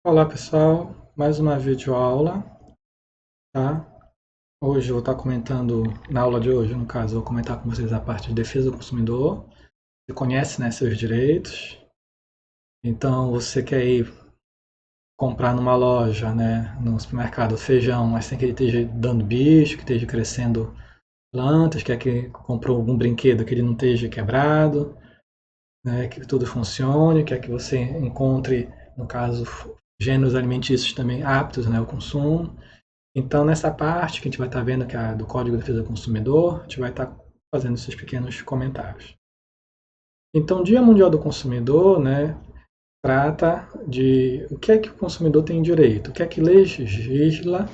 Olá pessoal, mais uma videoaula, tá? Hoje eu vou estar comentando, na aula de hoje, no caso, eu vou comentar com vocês a parte de defesa do consumidor. Você conhece, né, seus direitos. Então, você quer ir comprar numa loja, né, no supermercado, feijão, mas sem que ele esteja dando bicho, que esteja crescendo plantas, quer que comprou algum brinquedo que ele não esteja quebrado, né, que tudo funcione, quer que você encontre, no caso, gêneros alimentícios também aptos, né, ao consumo. Então, nessa parte que a gente vai estar vendo, que é a do Código de Defesa do Consumidor, a gente vai estar fazendo esses pequenos comentários. Então, o Dia Mundial do Consumidor, né, trata de o que é que o consumidor tem direito, o que é que legisla,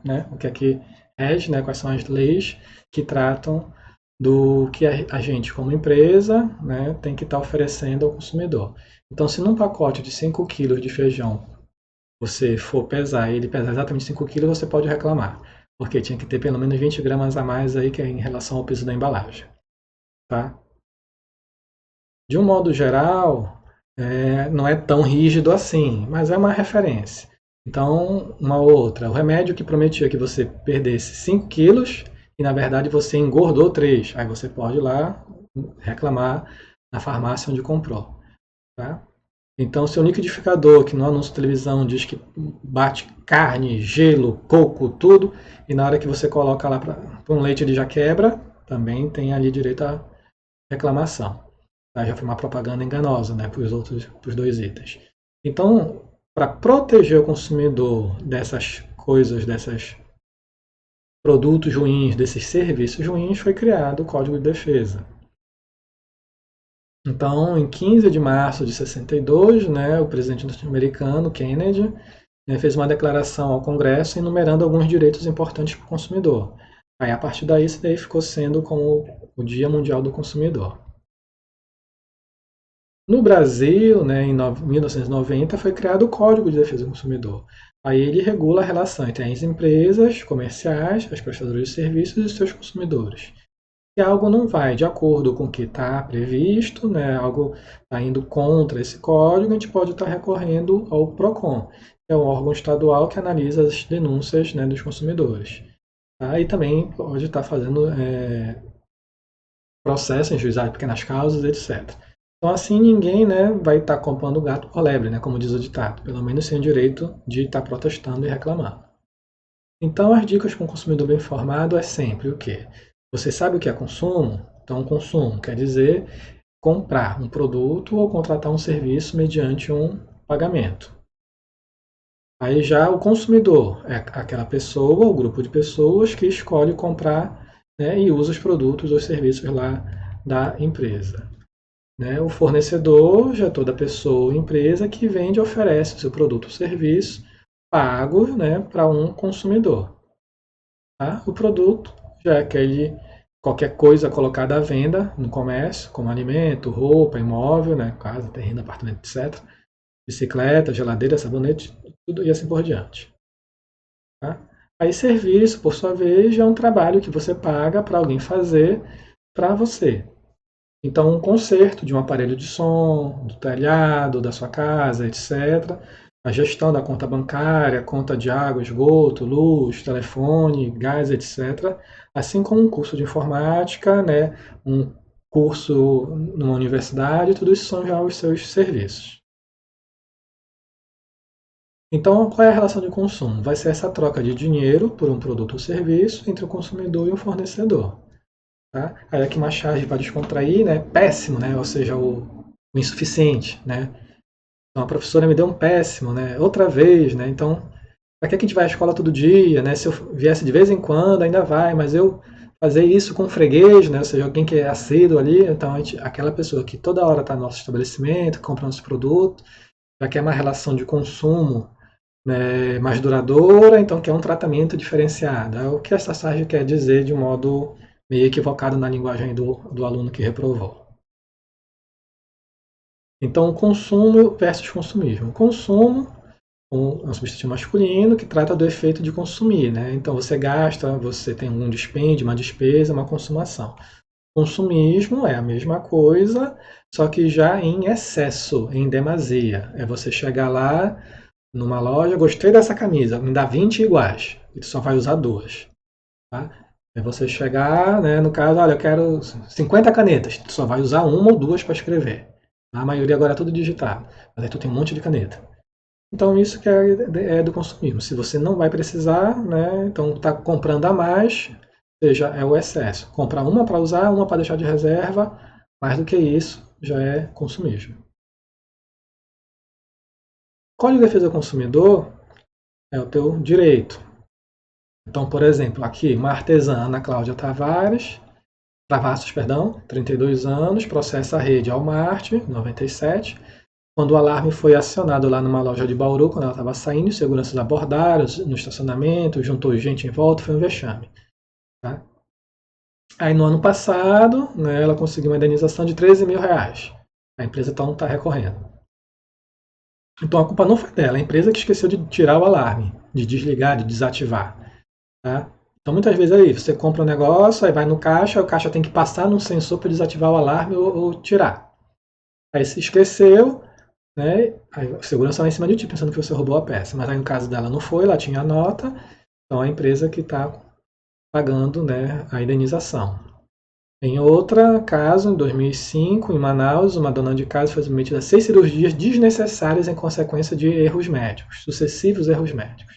né, o que é que rege, né, quais são as leis que tratam do que a gente, como empresa, né, tem que estar oferecendo ao consumidor. Então, se num pacote de 5 quilos de feijão você for pesar e ele pesar exatamente 5 quilos, você pode reclamar, porque tinha que ter pelo menos 20 gramas a mais aí que é em relação ao peso da embalagem, tá? De um modo geral, não é tão rígido assim, mas é uma referência. Então, uma outra, o remédio que prometia que você perdesse 5 quilos e na verdade você engordou 3, aí você pode ir lá reclamar na farmácia onde comprou, tá? Então, seu liquidificador, que no anúncio de televisão diz que bate carne, gelo, coco, tudo, e na hora que você coloca lá para um leite ele já quebra, também tem ali direito à reclamação. Tá? Já foi uma propaganda enganosa, né, para os dois itens. Então, para proteger o consumidor dessas coisas, desses produtos ruins, desses serviços ruins, foi criado o Código de Defesa. Então, em 15 de março de 62, né, o presidente norte-americano, Kennedy, né, fez uma declaração ao Congresso enumerando alguns direitos importantes para o consumidor. Aí, a partir daí, isso daí ficou sendo como o Dia Mundial do Consumidor. No Brasil, né, em 1990, foi criado o Código de Defesa do Consumidor. Aí ele regula a relação entre as empresas comerciais, as prestadoras de serviços e seus consumidores. Se algo não vai de acordo com o que está previsto, né, algo está indo contra esse código, a gente pode estar recorrendo ao PROCON, que é um órgão estadual que analisa as denúncias, né, dos consumidores. Tá? E também pode estar fazendo processo em juizado de pequenas causas, etc. Então, assim, ninguém, né, vai estar comprando gato por lebre, né, como diz o ditado, pelo menos sem o direito de estar protestando e reclamando. Então, as dicas para um consumidor bem informado é sempre o quê? Você sabe o que é consumo? Então, consumo quer dizer comprar um produto ou contratar um serviço mediante um pagamento. Aí já o consumidor é aquela pessoa, o grupo de pessoas que escolhe comprar, né, e usa os produtos ou serviços lá da empresa. Né? O fornecedor já é toda pessoa ou empresa que vende e oferece o seu produto ou serviço pago, né, para um consumidor. Tá? O produto já é qualquer coisa colocada à venda no comércio, como alimento, roupa, imóvel, né, casa, terreno, apartamento, etc. Bicicleta, geladeira, sabonete, tudo e assim por diante. Tá? Aí serviço, por sua vez, é um trabalho que você paga para alguém fazer para você. Então, um conserto de um aparelho de som, do telhado, da sua casa, etc. A gestão da conta bancária, conta de água, esgoto, luz, telefone, gás, etc. Assim como um curso de informática, né, um curso numa universidade, tudo isso são já os seus serviços. Então, qual é a relação de consumo? Vai ser essa troca de dinheiro por um produto ou serviço entre o consumidor e o fornecedor. Tá? Aí aqui uma charge para descontrair, né? Péssimo, né? Ou seja, o insuficiente, né? Então a professora me deu um péssimo, né? Outra vez, né? Então, para que a gente vai à escola todo dia, né? Se eu viesse de vez em quando, ainda vai, mas eu fazer isso com freguês, né? Ou seja, alguém que é assíduo ali, então aquela pessoa que toda hora está no nosso estabelecimento, compra nosso produto, já quer uma relação de consumo, né, mais duradoura, então quer um tratamento diferenciado. É o que essa charge quer dizer de um modo meio equivocado na linguagem do aluno que reprovou. Então, consumo versus consumismo. Consumo é um substantivo masculino que trata do efeito de consumir. Né? Então, você gasta, você tem um dispêndio, uma despesa, uma consumação. Consumismo é a mesma coisa, só que já em excesso, em demasia. É você chegar lá, numa loja, gostei dessa camisa, me dá 20 iguais, e tu só vai usar 2. Tá? É você chegar, né, no caso, olha, eu quero 50 canetas, tu só vai usar uma ou duas para escrever. A maioria agora é tudo digitado, mas aí tu tem um monte de caneta. Então isso que é do consumismo. Se você não vai precisar, né, então está comprando a mais, ou seja, é o excesso. Comprar uma para usar, uma para deixar de reserva, mais do que isso já é consumismo. Código de Defesa do Consumidor é o teu direito. Então, por exemplo, aqui, uma artesã, Ana Cláudia Travassos, 32 anos, processa a rede Walmart, 97. Quando o alarme foi acionado lá numa loja de Bauru, quando ela estava saindo, os seguranças abordaram no estacionamento, juntou gente em volta, foi um vexame. Tá? Aí no ano passado, né, ela conseguiu uma indenização de 13 mil reais. A empresa então está recorrendo. Então a culpa não foi dela, a empresa que esqueceu de tirar o alarme, de desligar, de desativar. Tá? Então muitas vezes aí você compra um negócio, aí vai no caixa, o caixa tem que passar num sensor para desativar o alarme ou tirar. Aí se esqueceu, né? Aí a segurança vai em cima de ti, pensando que você roubou a peça. Mas aí no caso dela não foi, ela tinha a nota, então a empresa que está pagando, né, a indenização. Em outro caso, em 2005, em Manaus, uma dona de casa foi submetida a 6 cirurgias desnecessárias em consequência de erros médicos, sucessivos erros médicos,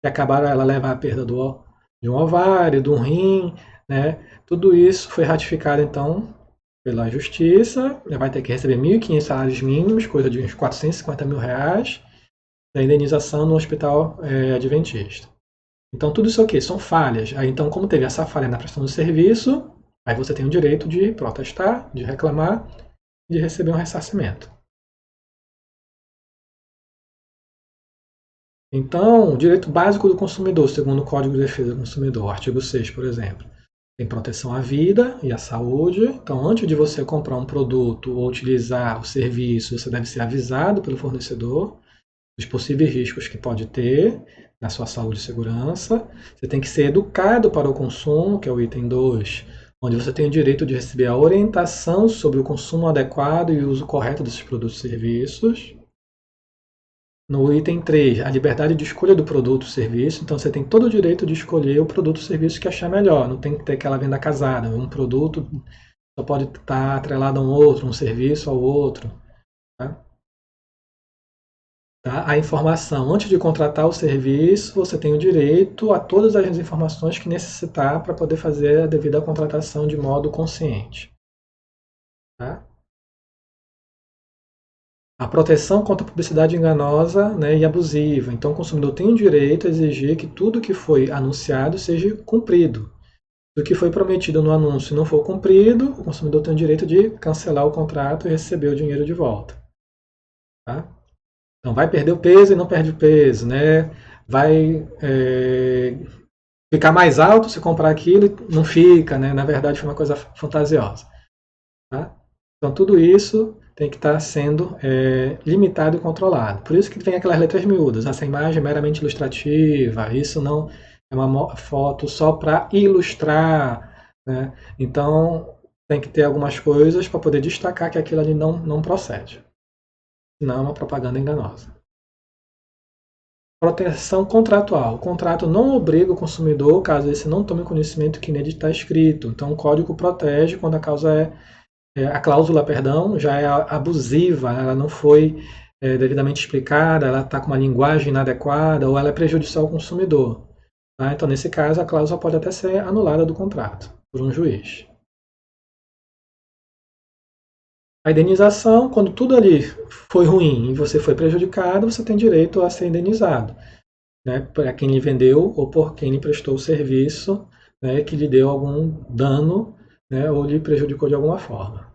que acabaram ela levar a perda de um ovário, de um rim, né? Tudo isso foi ratificado então pela justiça, ela vai ter que receber 1.500 salários mínimos, coisa de uns 450 mil reais, da indenização no hospital adventista. Então tudo isso aqui são falhas. Aí, então, como teve essa falha na prestação do serviço, aí você tem o direito de protestar, de reclamar e de receber um ressarcimento. Então, o direito básico do consumidor, segundo o Código de Defesa do Consumidor, artigo 6, por exemplo, tem proteção à vida e à saúde. Então, antes de você comprar um produto ou utilizar o serviço, você deve ser avisado pelo fornecedor dos possíveis riscos que pode ter na sua saúde e segurança. Você tem que ser educado para o consumo, que é o item 2, onde você tem o direito de receber a orientação sobre o consumo adequado e o uso correto desses produtos e serviços. No item 3, a liberdade de escolha do produto ou serviço. Então, você tem todo o direito de escolher o produto ou serviço que achar melhor. Não tem que ter aquela venda casada. Um produto só pode estar atrelado a um outro, um serviço ao outro. Tá? Tá? A informação, antes de contratar o serviço, você tem o direito a todas as informações que necessitar para poder fazer a devida contratação de modo consciente. Tá? A proteção contra a publicidade enganosa, né, e abusiva. Então, o consumidor tem o direito a exigir que tudo que foi anunciado seja cumprido. Se o que foi prometido no anúncio não for cumprido, o consumidor tem o direito de cancelar o contrato e receber o dinheiro de volta. Tá? Então, vai perder o peso e não perde o peso, né? Vai ficar mais alto se comprar aquilo e não fica, né? Na verdade, foi uma coisa fantasiosa. Tá? Então, tudo isso tem que estar sendo limitado e controlado. Por isso que vem aquelas letras miúdas. Essa imagem é meramente ilustrativa, isso não é uma foto só para ilustrar. Né? Então, tem que ter algumas coisas para poder destacar que aquilo ali não procede. Senão é uma propaganda enganosa. Proteção contratual. O contrato não obriga o consumidor, caso esse não tome conhecimento que nele está escrito. Então, o código protege quando a a cláusula, perdão, já é abusiva, ela não foi devidamente explicada, ela está com uma linguagem inadequada ou ela é prejudicial ao consumidor. Tá? Então, nesse caso, a cláusula pode até ser anulada do contrato por um juiz. A indenização, quando tudo ali foi ruim e você foi prejudicado, você tem direito a ser indenizado. Né, para quem lhe vendeu ou por quem lhe prestou o serviço, né, que lhe deu algum dano, né, ou lhe prejudicou de alguma forma.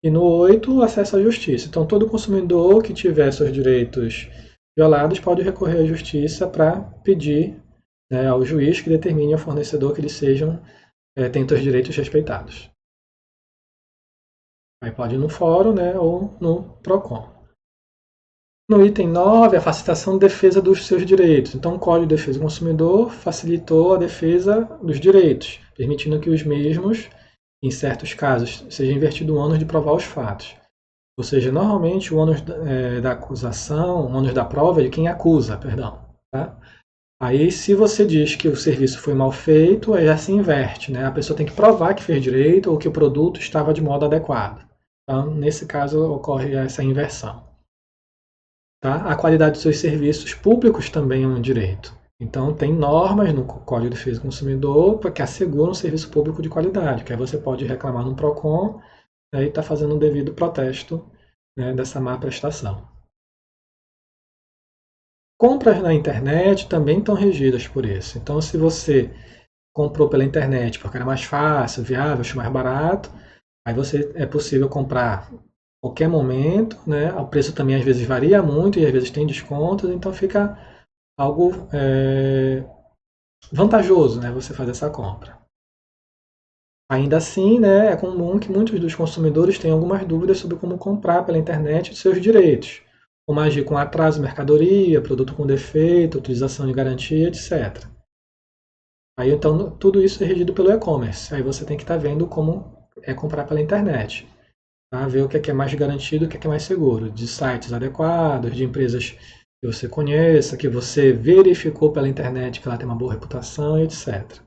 E no 8, acesso à justiça. Então, todo consumidor que tiver seus direitos violados pode recorrer à justiça para pedir, né, ao juiz que determine ao fornecedor que eles tenham seus direitos respeitados. Aí pode ir no fórum, né, ou no PROCON. No item 9, a facilitação de defesa dos seus direitos. Então, o Código de Defesa do Consumidor facilitou a defesa dos direitos, permitindo que os mesmos, em certos casos, seja invertido o ônus de provar os fatos. Ou seja, normalmente o ônus da acusação, o ônus da prova é de quem acusa, perdão. Tá? Aí, se você diz que o serviço foi mal feito, aí já se inverte, né? A pessoa tem que provar que fez direito ou que o produto estava de modo adequado. Então, nesse caso, ocorre essa inversão. Tá? A qualidade dos seus serviços públicos também é um direito. Então, tem normas no Código de Defesa do Consumidor que asseguram um serviço público de qualidade, que aí você pode reclamar no PROCON e está fazendo um devido protesto, né, dessa má prestação. Compras na internet também estão regidas por isso. Então, se você comprou pela internet porque era mais fácil, viável, achou mais barato, aí é possível comprar a qualquer momento, né? O preço também às vezes varia muito e às vezes tem descontos, então fica algo vantajoso, né, você fazer essa compra. Ainda assim, né, é comum que muitos dos consumidores tenham algumas dúvidas sobre como comprar pela internet os seus direitos, como agir com atraso de mercadoria, produto com defeito, utilização de garantia, etc. Aí então tudo isso é regido pelo e-commerce. Aí você tem que estar vendo como é comprar pela internet. Tá? Ver o que é mais garantido, o que é mais seguro. De sites adequados, de empresas que você conheça, que você verificou pela internet que ela tem uma boa reputação, etc.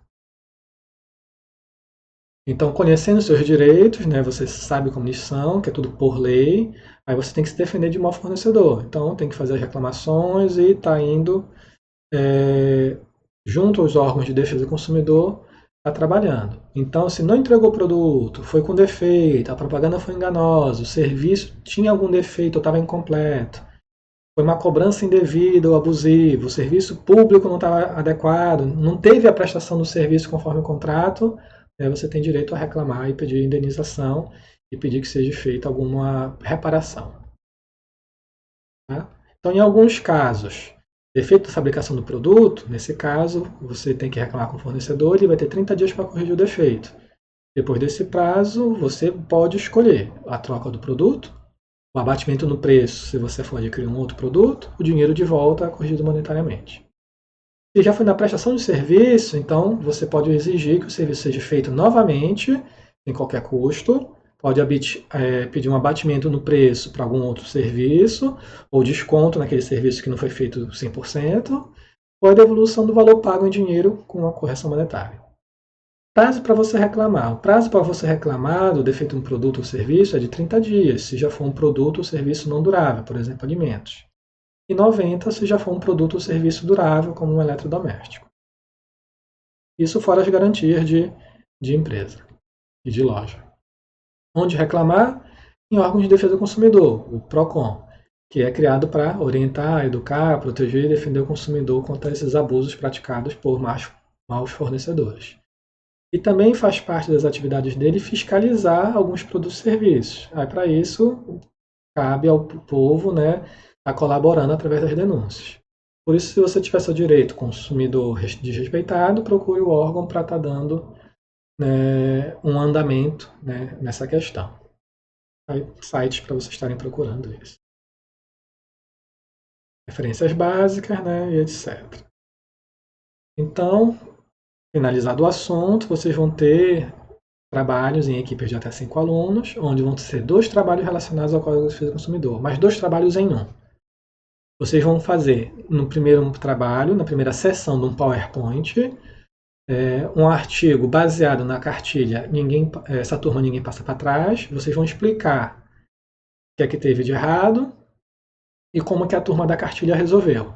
Então, conhecendo seus direitos, né, você sabe como eles são, que é tudo por lei, aí você tem que se defender de mal fornecedor. Então, tem que fazer as reclamações e está indo junto aos órgãos de defesa do consumidor, está trabalhando. Então, se não entregou o produto, foi com defeito, a propaganda foi enganosa, o serviço tinha algum defeito ou estava incompleto, foi uma cobrança indevida ou abusiva, o serviço público não estava adequado, não teve a prestação do serviço conforme o contrato, você tem direito a reclamar e pedir indenização e pedir que seja feita alguma reparação. Tá? Então, em alguns casos, defeito da fabricação do produto, nesse caso, você tem que reclamar com o fornecedor, ele vai ter 30 dias para corrigir o defeito. Depois desse prazo, você pode escolher a troca do produto, o abatimento no preço, se você for adquirir um outro produto, o dinheiro de volta corrigido monetariamente. Se já foi na prestação de serviço, então você pode exigir que o serviço seja feito novamente, sem qualquer custo, pode pedir um abatimento no preço para algum outro serviço, ou desconto naquele serviço que não foi feito 100%, ou a devolução do valor pago em dinheiro com a correção monetária. Prazo para você reclamar. O prazo para você reclamar do defeito de um produto ou serviço é de 30 dias, se já for um produto ou serviço não durável, por exemplo, alimentos. E 90 se já for um produto ou serviço durável, como um eletrodoméstico. Isso fora as garantias de empresa e de loja. Onde reclamar? Em órgãos de defesa do consumidor, o PROCON, que é criado para orientar, educar, proteger e defender o consumidor contra esses abusos praticados por maus fornecedores. E também faz parte das atividades dele fiscalizar alguns produtos e serviços. Aí, para isso, cabe ao povo, né, a colaborando através das denúncias. Por isso, se você tiver seu direito consumidor desrespeitado, procure o órgão para estar dando, né, um andamento, né, nessa questão. Aí, sites para vocês estarem procurando isso. Referências básicas, né, e etc. Então, finalizado o assunto, vocês vão ter trabalhos em equipes de até 5 alunos, onde vão ser 2 trabalhos relacionados ao Código de Defesa do Consumidor, mas 2 trabalhos em um. Vocês vão fazer no primeiro trabalho, na primeira sessão de um PowerPoint, um artigo baseado na cartilha Essa Turma Ninguém Passa para Trás. Vocês vão explicar o que é que teve de errado e como que a turma da cartilha resolveu,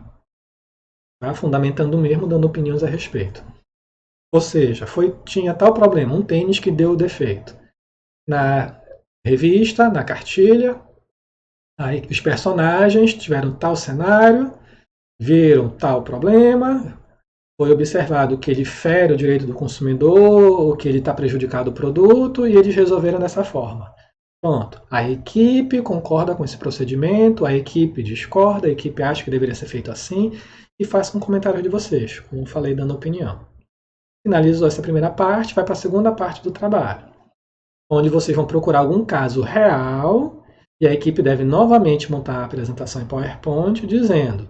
tá? Fundamentando o mesmo, dando opiniões a respeito. Ou seja, tinha tal problema, um tênis que deu defeito. Na revista, na cartilha, aí os personagens tiveram tal cenário, viram tal problema, foi observado que ele fere o direito do consumidor, ou que ele está prejudicado o produto, e eles resolveram dessa forma. Pronto. A equipe concorda com esse procedimento, a equipe discorda, a equipe acha que deveria ser feito assim, e faça um comentário de vocês, como falei, dando opinião. Finalizou essa primeira parte, vai para a segunda parte do trabalho, onde vocês vão procurar algum caso real, e a equipe deve novamente montar a apresentação em PowerPoint, dizendo,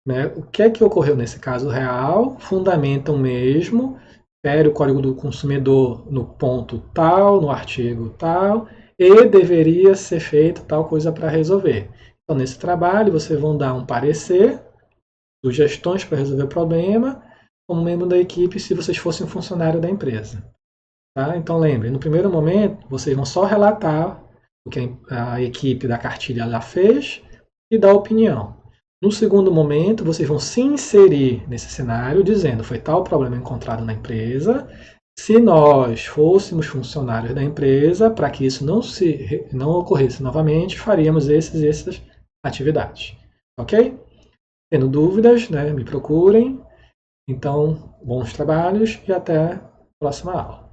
né, o que é que ocorreu nesse caso real, fundamentam mesmo, fere o Código do Consumidor no ponto tal, no artigo tal, e deveria ser feito tal coisa para resolver. Então, nesse trabalho, vocês vão dar um parecer, sugestões para resolver o problema, como membro da equipe, se vocês fossem um funcionário da empresa. Tá? Então, lembre, no primeiro momento, vocês vão só relatar o que a equipe da cartilha lá fez e dar opinião. No segundo momento, vocês vão se inserir nesse cenário, dizendo, foi tal problema encontrado na empresa, se nós fôssemos funcionários da empresa, para que isso não ocorresse novamente, faríamos essas atividades. Ok? Tendo dúvidas, né, me procurem. Então, bons trabalhos e até a próxima aula.